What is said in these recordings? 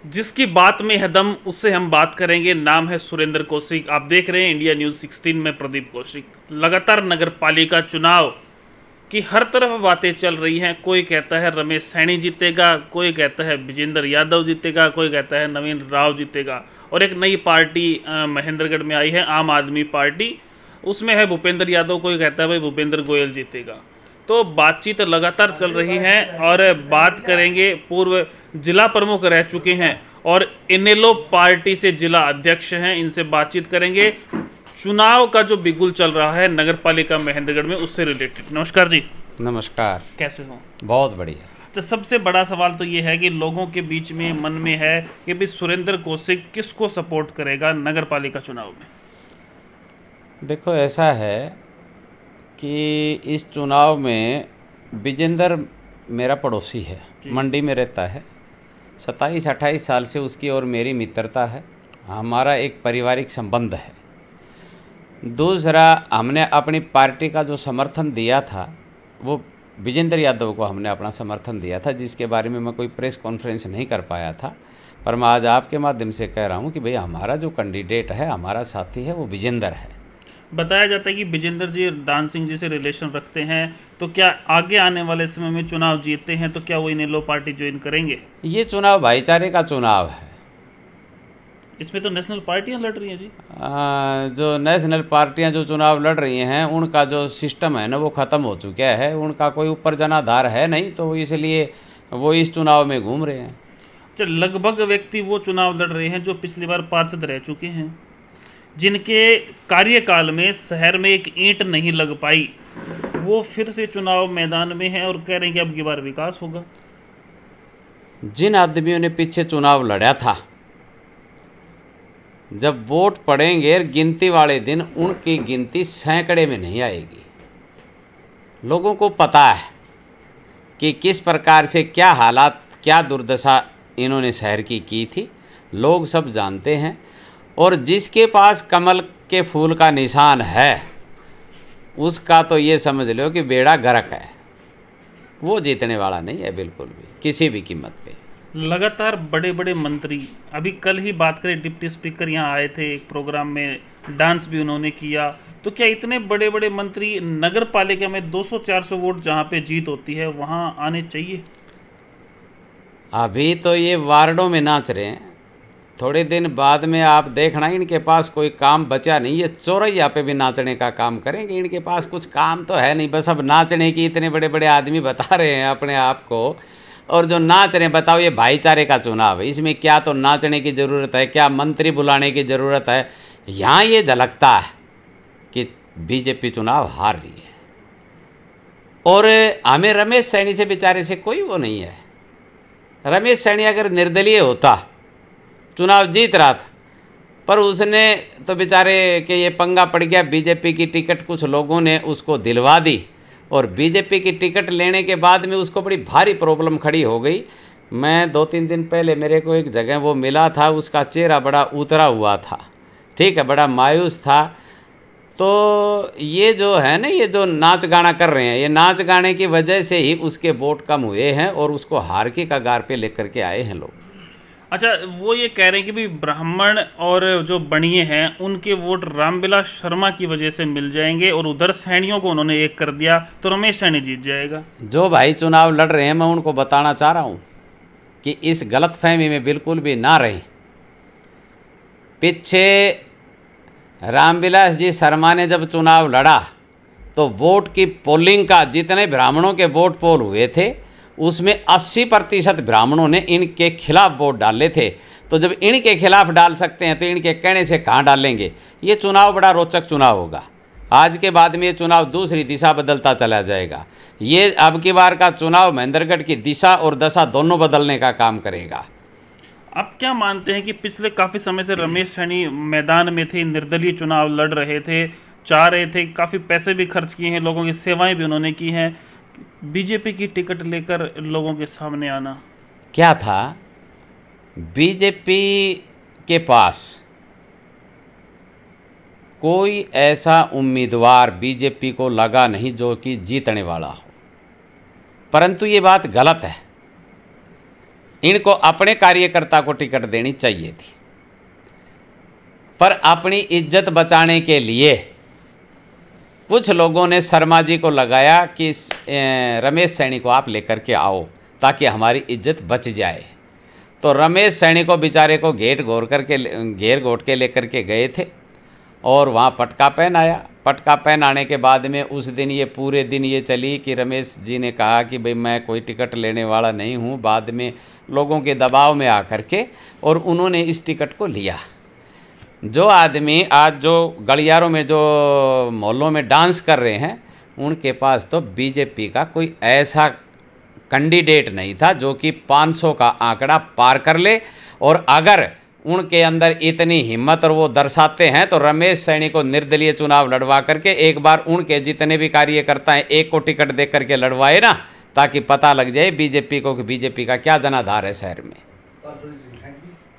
जिसकी बात में है दम, उससे हम बात करेंगे। नाम है सुरेंद्र कौशिक। आप देख रहे हैं इंडिया न्यूज़ 16 में प्रदीप कौशिक। लगातार नगर पालिका चुनाव की हर तरफ बातें चल रही हैं। कोई कहता है रमेश सैनी जीतेगा, कोई कहता है विजेंद्र यादव जीतेगा, कोई कहता है नवीन राव जीतेगा। और एक नई पार्टी महेंद्रगढ़ में आई है, आम आदमी पार्टी। उसमें है भूपेंद्र यादव। कोई कहता है भाई भूपेंद्र गोयल जीतेगा। तो बातचीत लगातार चल रही है और बात करेंगे। पूर्व जिला प्रमुख रह चुके हैं और इनेलो पार्टी से जिला अध्यक्ष हैं, इनसे बातचीत करेंगे चुनाव का जो बिगुल चल रहा है नगर पालिका महेंद्रगढ़ में, उससे रिलेटेड। नमस्कार जी। नमस्कार। कैसे हो? बहुत बढ़िया। तो सबसे बड़ा सवाल तो ये है कि लोगों के बीच में मन में है कि भाई सुरेंद्र कौशिक किसको सपोर्ट करेगा नगर पालिका चुनाव में? देखो, ऐसा है कि इस चुनाव में विजेंद्र मेरा पड़ोसी है, मंडी में रहता है। 27-28 साल से उसकी और मेरी मित्रता है, हमारा एक पारिवारिक संबंध है। दूसरा, हमने अपनी पार्टी का जो समर्थन दिया था वो विजेंद्र यादव को हमने अपना समर्थन दिया था, जिसके बारे में मैं कोई प्रेस कॉन्फ्रेंस नहीं कर पाया था। पर मैं आज आपके माध्यम से कह रहा हूँ कि भाई हमारा जो कैंडिडेट है, हमारा साथी है, वो विजेंद्र है। बताया जाता है कि विजेंद्र जी दान सिंह जी से रिलेशन रखते हैं, तो क्या आगे आने वाले समय में चुनाव जीतते हैं तो क्या वो इनेलो पार्टी ज्वाइन करेंगे? ये चुनाव भाईचारे का चुनाव है। इसमें तो नेशनल पार्टियां लड़ रही हैं जी। जो नेशनल पार्टियां जो चुनाव लड़ रही हैं, उनका जो सिस्टम है ना, वो ख़त्म हो चुका है। उनका कोई ऊपर जनाधार है नहीं, तो इसलिए वो इस चुनाव में घूम रहे हैं। अच्छा, लगभग व्यक्ति वो चुनाव लड़ रहे हैं जो पिछली बार पार्षद रह चुके हैं, जिनके कार्यकाल में शहर में एक ईंट नहीं लग पाई। वो फिर से चुनाव मैदान में हैं और कह रहे हैं कि अब की बार विकास होगा। जिन आदमियों ने पीछे चुनाव लड़ा था, जब वोट पड़ेंगे गिनती वाले दिन, उनकी गिनती सैकड़े में नहीं आएगी। लोगों को पता है कि किस प्रकार से क्या हालात, क्या दुर्दशा इन्होंने शहर की थी। लोग सब जानते हैं। और जिसके पास कमल के फूल का निशान है, उसका तो ये समझ लो कि बेड़ा गर्क है। वो जीतने वाला नहीं है बिल्कुल भी, किसी भी कीमत पे। लगातार बड़े बड़े मंत्री, अभी कल ही बात करें, डिप्टी स्पीकर यहाँ आए थे एक प्रोग्राम में, डांस भी उन्होंने किया। तो क्या इतने बड़े बड़े मंत्री नगर पालिका में 200-400 वोट जहाँ पे जीत होती है वहाँ आने चाहिए? अभी तो ये वार्डों में नाच रहे हैं। थोड़े दिन बाद में आप देखना, इनके पास कोई काम बचा नहीं। ये चौरैया पे भी नाचने का काम करेंगे। इनके पास कुछ काम तो है नहीं, बस अब नाचने की। इतने बड़े बड़े आदमी बता रहे हैं अपने आप को, और जो नाच रहे हैं। बताओ, ये भाईचारे का चुनाव है, इसमें क्या तो नाचने की ज़रूरत है, क्या मंत्री बुलाने की ज़रूरत है? यहाँ ये झलकता है कि बीजेपी चुनाव हार रही है। और हमें रमेश सैनी से बेचारे से कोई वो नहीं है। रमेश सैनी अगर निर्दलीय होता, चुनाव जीत रहा था, पर उसने तो बेचारे के ये पंगा पड़ गया। बीजेपी की टिकट कुछ लोगों ने उसको दिलवा दी, और बीजेपी की टिकट लेने के बाद में उसको बड़ी भारी प्रॉब्लम खड़ी हो गई। मैं 2-3 दिन पहले मेरे को एक जगह वो मिला था, उसका चेहरा बड़ा उतरा हुआ था, ठीक है, बड़ा मायूस था। तो ये जो है ना, ये जो नाच गाना कर रहे हैं, ये नाच गाने की वजह से ही उसके वोट कम हुए हैं और उसको हार की कगार पे लेकर के आए हैं लोग। अच्छा, वो ये कह रहे हैं कि भाई ब्राह्मण और जो बनिए हैं उनके वोट रामविलास शर्मा की वजह से मिल जाएंगे, और उधर सैनियों को उन्होंने एक कर दिया तो रमेश सैनी जीत जाएगा। जो भाई चुनाव लड़ रहे हैं, मैं उनको बताना चाह रहा हूँ कि इस गलतफहमी में बिल्कुल भी ना रहें। पीछे रामविलास जी शर्मा ने जब चुनाव लड़ा तो वोट की पोलिंग का, जितने ब्राह्मणों के वोट पोल हुए थे, उसमें 80% ब्राह्मणों ने इनके खिलाफ वोट डाले थे। तो जब इनके खिलाफ डाल सकते हैं तो इनके कहने से कहाँ डालेंगे? ये चुनाव बड़ा रोचक चुनाव होगा। आज के बाद में ये चुनाव दूसरी दिशा बदलता चला जाएगा। ये अब की बार का चुनाव महेंद्रगढ़ की दिशा और दशा दोनों बदलने का काम करेगा। आप क्या मानते हैं कि पिछले काफ़ी समय से रमेश सैनी मैदान में थे, निर्दलीय चुनाव लड़ रहे थे, चाह रहे थे, काफ़ी पैसे भी खर्च किए हैं, लोगों की सेवाएं भी उन्होंने की हैं, बीजेपी की टिकट लेकर लोगों के सामने आना क्या था? बीजेपी के पास कोई ऐसा उम्मीदवार बीजेपी को लगा नहीं जो कि जीतने वाला हो। परंतु ये बात गलत है। इनको अपने कार्यकर्ता को टिकट देनी चाहिए थी, पर अपनी इज्जत बचाने के लिए कुछ लोगों ने शर्मा जी को लगाया कि रमेश सैनी को आप लेकर के आओ ताकि हमारी इज्जत बच जाए। तो रमेश सैनी को बेचारे को घेर घोट के लेकर के गए थे और वहाँ पटका पहन आया। पटका पहन आने के बाद में उस दिन ये पूरे दिन ये चली कि रमेश जी ने कहा कि भाई मैं कोई टिकट लेने वाला नहीं हूँ। बाद में लोगों के दबाव में आकर के और उन्होंने इस टिकट को लिया। जो आदमी आज जो गलियारों में जो मोहल्लों में डांस कर रहे हैं उनके पास तो बीजेपी का कोई ऐसा कैंडिडेट नहीं था जो कि 500 का आंकड़ा पार कर ले। और अगर उनके अंदर इतनी हिम्मत और वो दर्शाते हैं तो रमेश सैनी को निर्दलीय चुनाव लड़वा करके एक बार उनके जितने भी कार्यकर्ता हैं एक को टिकट दे करके लड़वाए ना, ताकि पता लग जाए बीजेपी को कि बीजेपी का क्या जनाधार है शहर में।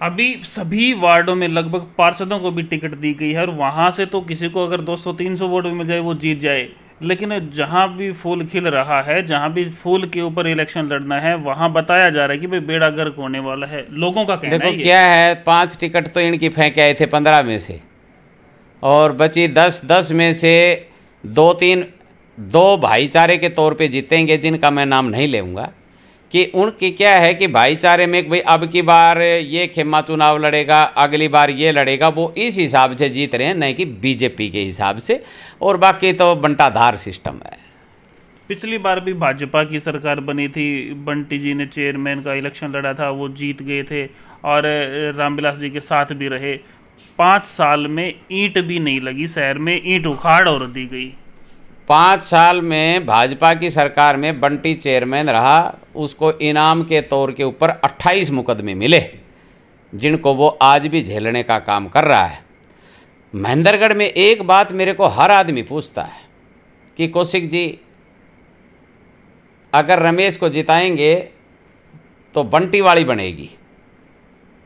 अभी सभी वार्डों में लगभग पार्षदों को भी टिकट दी गई है और वहां से तो किसी को अगर 200-300 वोट भी मिल जाए वो जीत जाए। लेकिन जहां भी फूल खिल रहा है, जहां भी फूल के ऊपर इलेक्शन लड़ना है, वहां बताया जा रहा है कि भाई बेड़ा गर्क होने वाला है। लोगों का कहना देखो है क्या है, 5 टिकट तो इनकी फेंके आए थे 15 में से, और बची 10 में से 2 भाईचारे के तौर पे जीतेंगे जिनका मैं नाम नहीं लेऊंगा। कि उनकी क्या है कि भाईचारे में भाई अब की बार ये खेमा चुनाव लड़ेगा, अगली बार ये लड़ेगा, वो इस हिसाब से जीत रहे हैं, नहीं कि बीजेपी के हिसाब से। और बाकी तो बंटाधार सिस्टम है। पिछली बार भी भाजपा की सरकार बनी थी, बंटी जी ने चेयरमैन का इलेक्शन लड़ा था, वो जीत गए थे और रामविलास जी के साथ भी रहे। 5 साल में ईंट भी नहीं लगी शहर में, ईंट उखाड़ और दी गई। 5 साल में भाजपा की सरकार में बंटी चेयरमैन रहा, उसको इनाम के तौर के ऊपर 28 मुकदमे मिले जिनको वो आज भी झेलने का काम कर रहा है। महेंद्रगढ़ में एक बात मेरे को हर आदमी पूछता है कि कौशिक जी अगर रमेश को जिताएंगे तो बंटी वाली बनेगी।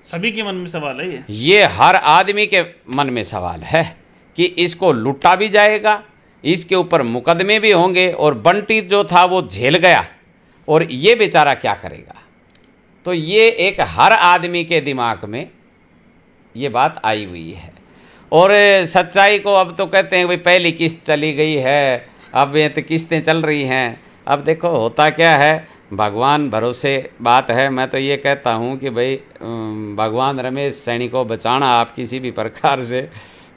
सभी के मन में सवाल है ये हर आदमी के मन में सवाल है कि इसको लूटा भी जाएगा, इसके ऊपर मुकदमे भी होंगे, और बंटी जो था वो झेल गया और ये बेचारा क्या करेगा। तो ये एक हर आदमी के दिमाग में ये बात आई हुई है। और सच्चाई को अब तो कहते हैं भाई पहली किस्त चली गई है, अब ये तो किस्तें चल रही हैं। अब देखो होता क्या है, भगवान भरोसे बात है। मैं तो ये कहता हूँ कि भाई भगवान रमेश सैनी को बचाना आप किसी भी प्रकार से,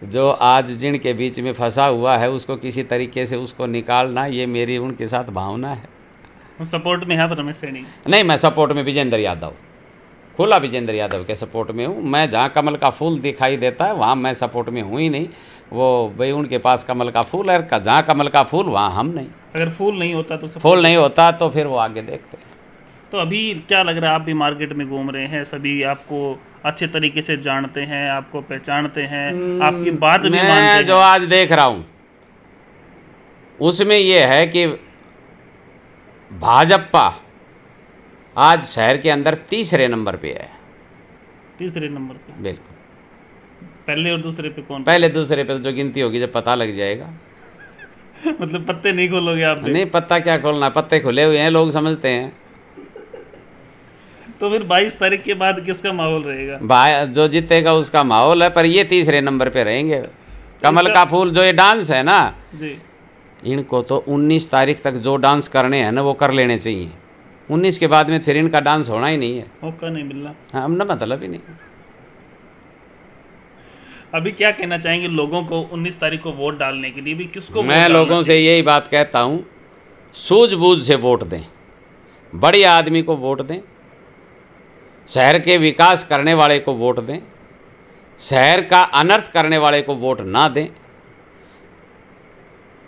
जो आज जिनके बीच में फंसा हुआ है उसको किसी तरीके से उसको निकालना, ये मेरी उनके साथ भावना है। सपोर्ट में है रमेश सैनी? नहीं, मैं सपोर्ट में विजेंद्र यादव, खुला विजेंद्र यादव के सपोर्ट में हूँ। मैं जहाँ कमल का फूल दिखाई देता है वहाँ मैं सपोर्ट में हूँ ही नहीं। वो भाई उनके पास कमल का फूल है, जहाँ कमल का फूल वहाँ हम नहीं। अगर फूल नहीं होता तो फूल नहीं होता तो फिर वो आगे देखते हैं। तो अभी क्या लग रहा है, आप भी मार्केट में घूम रहे हैं, सभी आपको अच्छे तरीके से जानते हैं, आपको पहचानते हैं, आपकी बात भी मानते हैं। मैं जो आज देख रहा हूँ उसमें ये है कि भाजपा आज शहर के अंदर 3रे नंबर पे है। 3रे नंबर पे? बिल्कुल। पहले और दूसरे पे कौन? पहले दूसरे पे तो जो गिनती होगी जब पता लग जाएगा। मतलब पत्ते नहीं खोलोगे आप? नहीं, पत्ता क्या खोलना, पत्ते खुले हुए हैं, लोग समझते हैं। तो फिर 22 तारीख के बाद किसका माहौल रहेगा? भाई जो जीतेगा उसका माहौल है, पर ये 3रे नंबर पे रहेंगे। कमल का फूल जो ये डांस है ना जी, इनको तो 19 तारीख तक जो डांस करने हैं ना वो कर लेने चाहिए। 19 के बाद में फिर इनका डांस होना ही नहीं है, मौका नहीं मिलना। हाँ, हमने मतलब ही नहीं। अभी क्या कहना चाहेंगे लोगों को 19 तारीख को वोट डालने के लिए? भी किसको? मैं लोगों से यही बात कहता हूँ, सूझबूझ से वोट दें, बड़े आदमी को वोट दें, शहर के विकास करने वाले को वोट दें, शहर का अनर्थ करने वाले को वोट ना दें।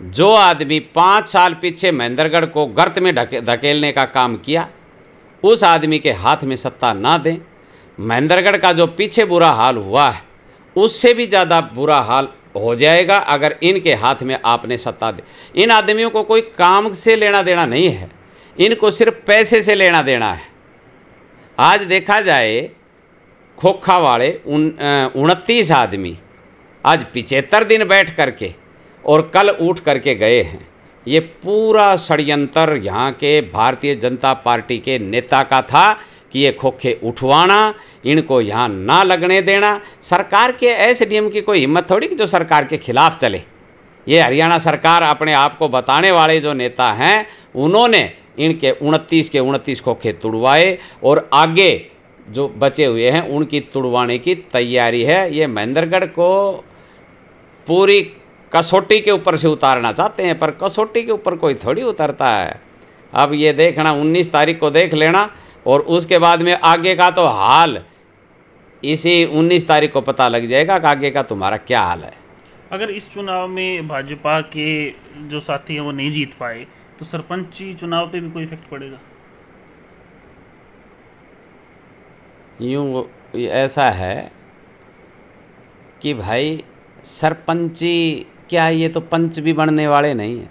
जो आदमी 5 साल पीछे महेंद्रगढ़ को गर्त में धकेलने का काम किया उस आदमी के हाथ में सत्ता ना दें। महेंद्रगढ़ का जो पीछे बुरा हाल हुआ है उससे भी ज़्यादा बुरा हाल हो जाएगा अगर इनके हाथ में आपने सत्ता दे। इन आदमियों को कोई काम से लेना देना नहीं है, इनको सिर्फ पैसे से लेना देना है। आज देखा जाए खोखा वाले 29 आदमी आज 75 दिन बैठ करके और कल उठ करके गए हैं। ये पूरा षड्यंत्र यहाँ के भारतीय जनता पार्टी के नेता का था कि ये खोखे उठवाना, इनको यहाँ ना लगने देना। सरकार के एसडीएम की कोई हिम्मत थोड़ी कि जो सरकार के खिलाफ चले। ये हरियाणा सरकार अपने आप को बताने वाले जो नेता हैं, उन्होंने इनके 29 के 29 खोखे तुड़वाए और आगे जो बचे हुए हैं उनकी तुड़वाने की तैयारी है। ये महेंद्रगढ़ को पूरी कसौटी के ऊपर से उतारना चाहते हैं, पर कसौटी के ऊपर कोई थोड़ी उतरता है। अब ये देखना, 19 तारीख को देख लेना, और उसके बाद में आगे का तो हाल इसी 19 तारीख को पता लग जाएगा कि आगे का तुम्हारा क्या हाल है। अगर इस चुनाव में भाजपा के जो साथी हैं वो नहीं जीत पाए तो सरपंची चुनाव पे भी कोई इफेक्ट पड़ेगा? यूँ ऐसा है कि भाई सरपंची क्या, ये तो पंच भी बनने वाले नहीं हैं।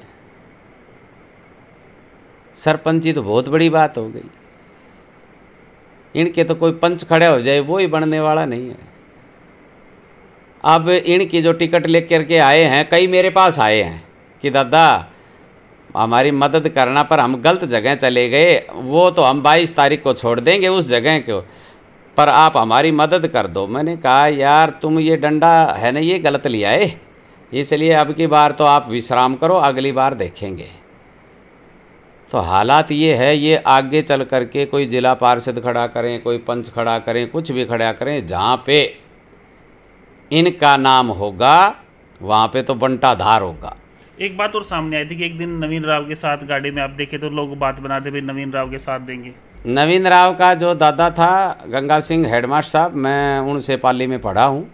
सरपंची तो बहुत बड़ी बात हो गई, इनके तो कोई पंच खड़ा हो जाए वो ही बनने वाला नहीं है। अब इनकी जो टिकट लेकर के आए हैं, कई मेरे पास आए हैं कि दादा हमारी मदद करना, पर हम गलत जगह चले गए, वो तो हम 22 तारीख को छोड़ देंगे उस जगह को, पर आप हमारी मदद कर दो। मैंने कहा यार तुम ये डंडा है ना, ये गलत लिया है, इसलिए अब की बार तो आप विश्राम करो, अगली बार देखेंगे। तो हालात ये है, ये आगे चल करके कोई जिला पार्षद खड़ा करें, कोई पंच खड़ा करें, कुछ भी खड़ा करें, जहाँ पे इनका नाम होगा वहाँ पे तो बंटा धार होगा। एक बात और सामने आई थी कि एक दिन नवीन राव के साथ गाड़ी में आप देखे तो लोग बात बनाते भाई नवीन राव के साथ देंगे। नवीन राव का जो दादा था गंगा सिंह हेडमास्टर साहब, मैं उनसे पाली में पढ़ा हूँ,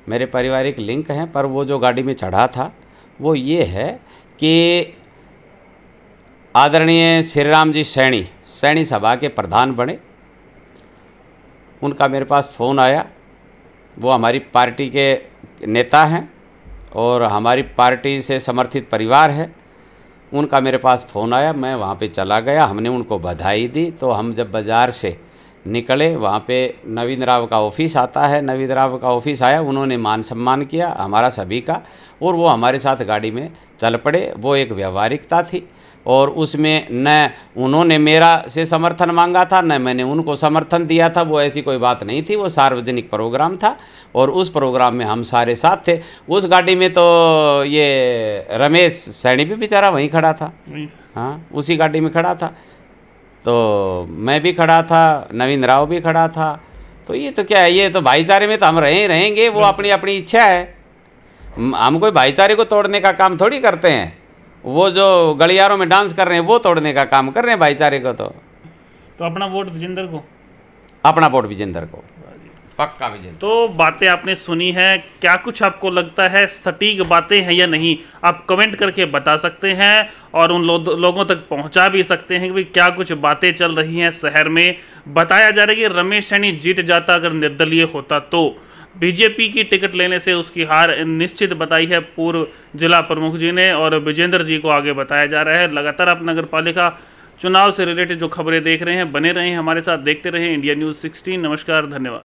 मेरे पारिवारिक लिंक हैं। पर वो जो गाड़ी में चढ़ा था वो ये है कि आदरणीय श्री राम जी सैनी सभा के प्रधान बने, उनका मेरे पास फ़ोन आया। वो हमारी पार्टी के नेता हैं और हमारी पार्टी से समर्थित परिवार है। उनका मेरे पास फ़ोन आया, मैं वहाँ पे चला गया, हमने उनको बधाई दी। तो हम जब बाज़ार से निकले, वहाँ पे नवीन राव का ऑफिस आता है, नवीन राव का ऑफिस आया, उन्होंने मान सम्मान किया हमारा सभी का, और वो हमारे साथ गाड़ी में चल पड़े। वो एक व्यवहारिकता थी, और उसमें न उन्होंने मेरा से समर्थन मांगा था, न मैंने उनको समर्थन दिया था। वो ऐसी कोई बात नहीं थी, वो सार्वजनिक प्रोग्राम था और उस प्रोग्राम में हम सारे साथ थे। उस गाड़ी में तो ये रमेश सैनी भी बेचारा वहीं खड़ा था, हाँ उसी गाड़ी में खड़ा था। तो मैं भी खड़ा था, नवीन राव भी खड़ा था। तो ये तो क्या है, ये तो भाईचारे में तो हम रहेंगे। वो अपनी अपनी इच्छा है, हम कोई भाईचारे को तोड़ने का काम थोड़ी करते हैं। वो जो गलियारों में डांस कर रहे हैं वो तोड़ने का काम कर रहे हैं भाईचारे को। तो अपना वोट विजेंद्र को, अपना वोट विजेंद्र को, पक्का विजेंद्र। तो बातें आपने सुनी है, क्या कुछ आपको लगता है सटीक बातें हैं या नहीं, आप कमेंट करके बता सकते हैं और उन लोगों तक पहुंचा भी सकते हैं कि क्या कुछ बातें चल रही हैं शहर में। बताया जा रहा है कि रमेश सैनी जीत जाता अगर निर्दलीय होता तो। बीजेपी की टिकट लेने से उसकी हार निश्चित बताई है पूर्व जिला प्रमुख जी ने, और विजेंद्र जी को आगे बताया जा रहा है। लगातार आप नगर पालिका चुनाव से रिलेटेड जो खबरें देख रहे हैं, बने रहें हमारे साथ, देखते रहें इंडिया न्यूज़ 16। नमस्कार, धन्यवाद।